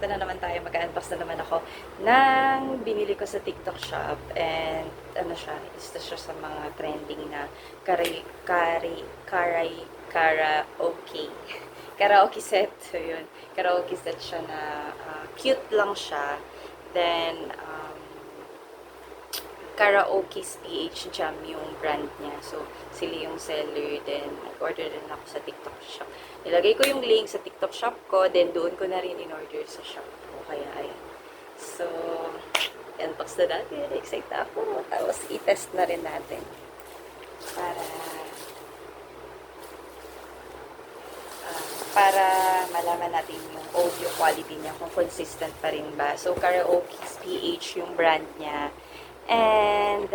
Ito na naman tayo, mag-unbox na naman ako ng binili ko sa TikTok shop. And ano siya, isa siya sa mga trending na karaoke. Karaoke set. So yun, karaoke set siya na cute lang siya. Then, Karaoke's PH Jam yung brand niya. So, sila yung seller. Then, nag-order din ako sa TikTok shop. Nilagay ko yung link sa TikTok shop ko. Then, doon ko na rin in-order sa shop ko. Kaya, ayan. So, unbox na natin. Excited ako. Tapos, i-test na rin natin. Para para malaman natin yung audio quality niya, kung consistent pa rin ba. So, Karaoke's PH yung brand niya. And,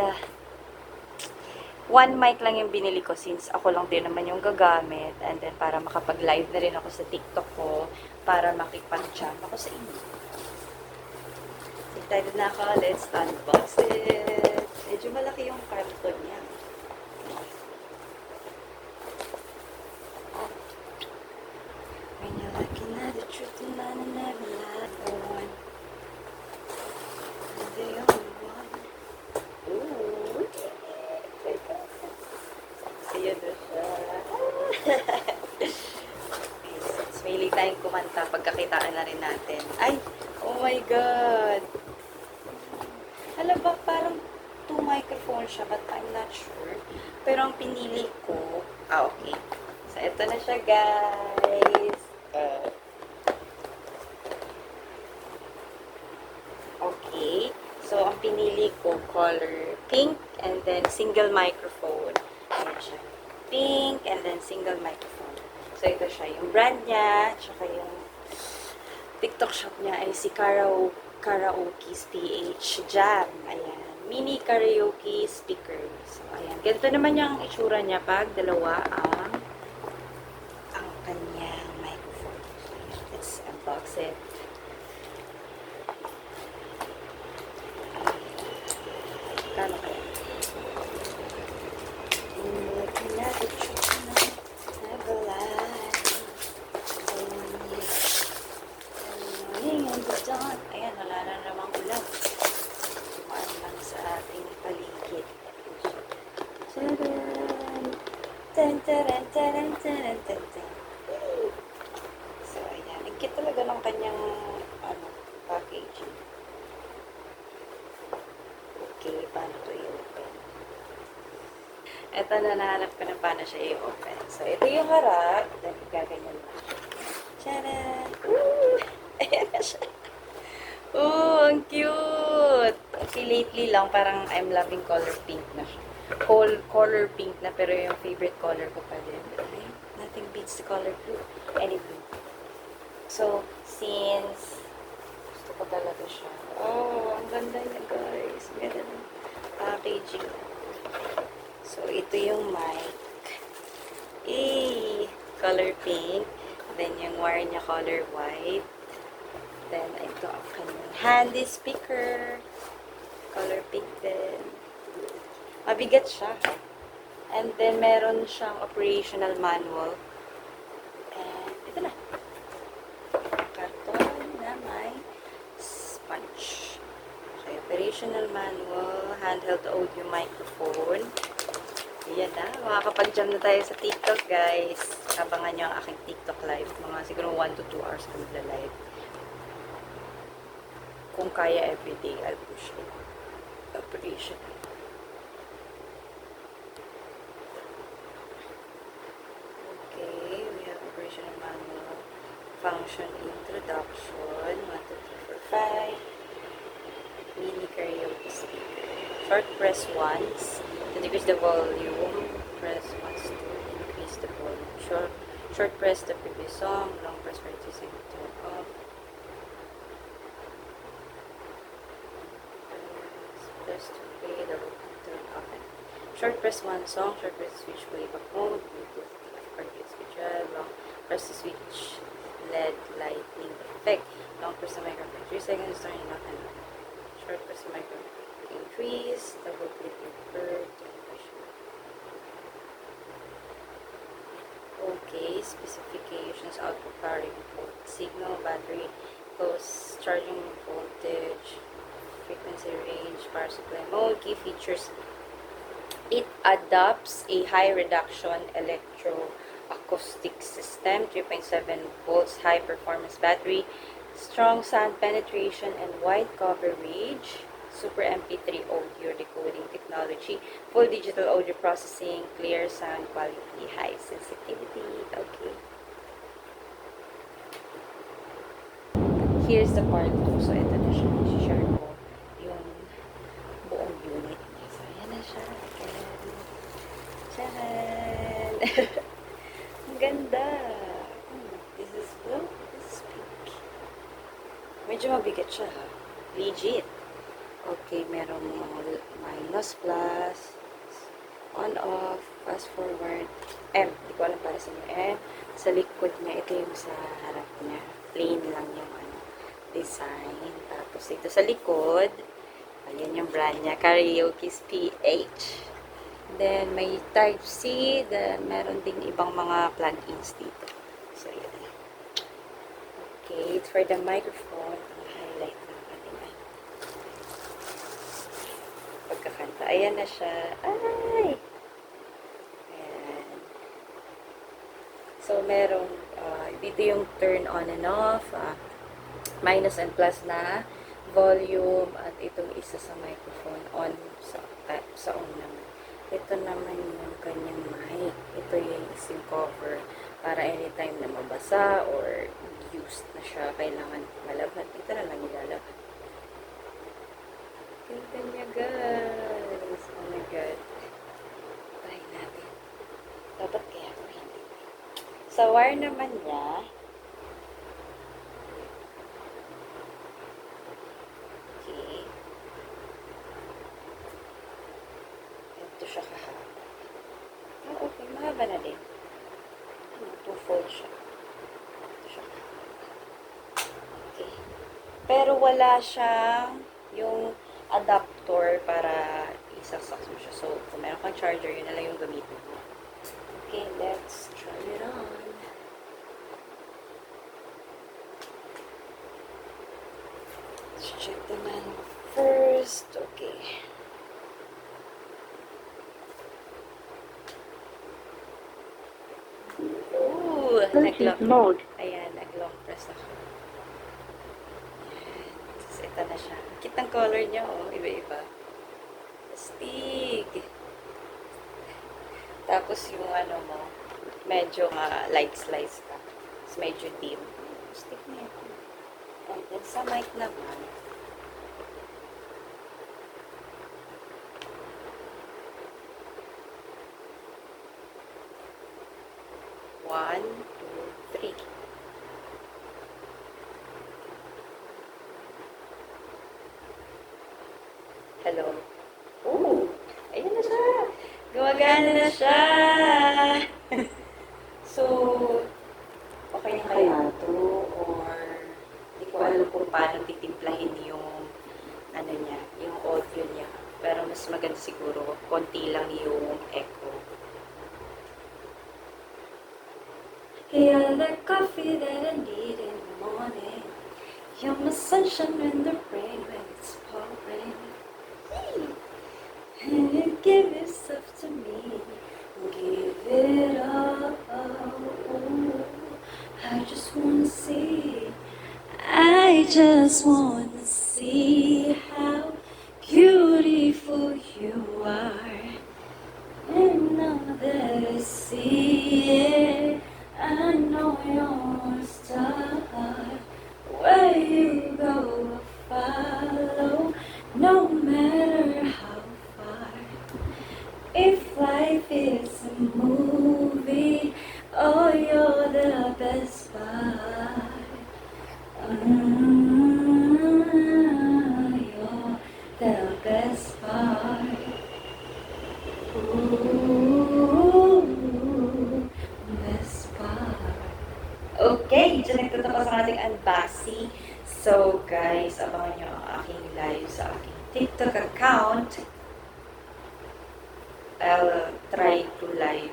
one mic lang yung binili ko since ako lang din naman yung gagamit. And then, para makapag-live na rin ako sa TikTok ko, para makipag-jam ako sa inyo. Excited na ako. Let's unbox it. Medyo malaki yung carton niya. When you're looking at the truth and I never lie for one. The only one. Ooh. Ayan na siya. Since mahilig tayong kumanta, pagkakitaan na rin natin. Ay! Oh my God! Alam ba, parang two microphone siya, but I'm not sure. Pero ang pinili ko, okay. So, ito na siya, guys. Okay. So, ang pinili ko, color pink, and then single microphone. Ayan siya. Pink, and then single microphone. So, ito siya. Yung brand niya, tsaka yung TikTok shop niya ay si Karaoke's PH Jam. Ayan. Mini karaoke speaker. So, ayan. Ganito naman yung itsura niya pag dalawa ang kanyang microphone. So, ayan. Let's unbox it. Kano kaya? Looking at the truth and I never lie. Morning and the dawn. Ayan, wala na namang ulan. Tumaan lang sa ating paligid. Taran! Tan, taran, taran, taran, tan, tan. So, ayan. Ang cute talaga ng kanyang packaging. Okay, paano to i-open? Ito na, nahanap ko na paano siya i-open. So, ito yung harap. Then, gaganyan lang siya. Tcharan! Woo! Ayan na siya. Oh, ang cute! Okay, lately lang, parang I'm loving color pink na siya. Color pink na, pero yung favorite color ko pa din. Ay, nothing beats the color blue. Any blue. So, since gusto ko talaga siya. Oh, ang ganda niya, guys. Ang ganda ng packaging. So, ito yung mic. Color pink. Then, yung wire niya color white. Then, ito ang kanyang handy speaker. Color pink din. Mabigat siya. And then, meron siyang operational manual. And, ito na. Karton na may sponge. Okay, operational manual, handheld audio microphone. Ayan na. Makakapag-jam na tayo sa TikTok, guys. Abangan nyo ang aking TikTok live. Mga siguro 1 to 2 hours ko magla-live. Kung kaya everyday, I'll push it. Operation. Okay, we have operational manual. Function introduction. 1, 2, 3, 4, 5. Mini karaoke speaker. Short press once to decrease the volume. Press once to increase the volume. Short press the previous song. Long press for 2 seconds to turn off. Press to play the turn off. Short press one song. Short press to switch playback mode. Bluetooth or USB drive. Long press to switch LED lighting effect. Long press the microphone 3 seconds. Turning off and on. Short press the microphone increase. Double click invert. Okay, specifications, output power input, signal, battery, Tapos, charging voltage, frequency range, power supply mode, key features. It adopts a high reduction electroacoustic system, 3.7 volts high performance battery, strong sound penetration and wide coverage, Super MP3 audio decoding technology, full digital audio processing, clear sound quality, high sensitivity. Okay. Here's the part 2. So, ito na siya. I-share ko yung buong unit niya. So, ayan na siya. Charan! Ang ganda! This is blue. This is pink. Medyo mabigat siya, ha? Legit. Okay, merong minus, plus, on, off, fast forward, M. Hindi ko alam para sa inyo. M. Sa likod niya, ito yung sa harap niya. Plain lang yung design. Tapos ito sa likod, ayan yung brand niya, Karaoke's PH. Then, may Type-C, then meron ding ibang mga plug-ins dito. So, yun. Okay, for the microphone, highlight ng ating pagkakanta. Ayan na siya. Ay! Ayan. So, merong, dito yung turn on and off, minus and plus na volume, at itong isa sa microphone on, sa on naman. Ito naman yung kanyang mic. Ito yung SIM cover para anytime na mabasa or used na siya, kailangan malabhan. Ito na lang ilalabhan. Ganda niya, guys. Oh my God. Try natin. Dapat kaya ko hindi. Sa wire naman niya, okay. Ito siya kahaba. Oh, okay. Mahaba na din. Two-fold siya. Ito siya kahaba. Okay. Pero wala siyang yung adapter para isaksak mo siya. So, kung meron kang charger, yun na lang yung gamitin mo. Okay, let's try it on. Let's check the manual first. Okay. Ooh, nag-long. Ayan, nag-long press ako. Ayan. Tapos ito na siya. Kitang color niya, oh. Iba-iba. Astig. Tapos yung ano mo, medyo light slice ka. Tapos medyo dim. Astig na ito. And then sa mic naman, one, two, three. Hello. Ooh! Ayun na siya! Gumagana na siya! So, okay na kaya ito? Or, hindi ko alam kung paano titimplahin yung, ano niya, yung audio niya. Pero mas maganda siguro, konti lang yung echo. Hey, I like coffee that I need in the morning. You're my sunshine in the rain when it's pouring. And you give yourself to me, give it all. I just wanna see how beautiful you are. And now that I see it, I know you're a star. Where you go, I'll follow, no matter how far. If life is a movie, oh, you're the best part. You're the best part. Ooh, best part. Okay, dyan nagtatapos ang ating unboxing. So, guys, abangan nyo ang aking live sa aking TikTok account. I'll try to live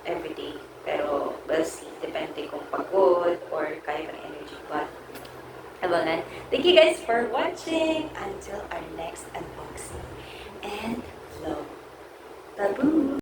everyday. Pero, we'll see. Depende kung pagod or kaya ng energy. But, abangan. Thank you guys for watching. Until our next unboxing and vlog. Taboo!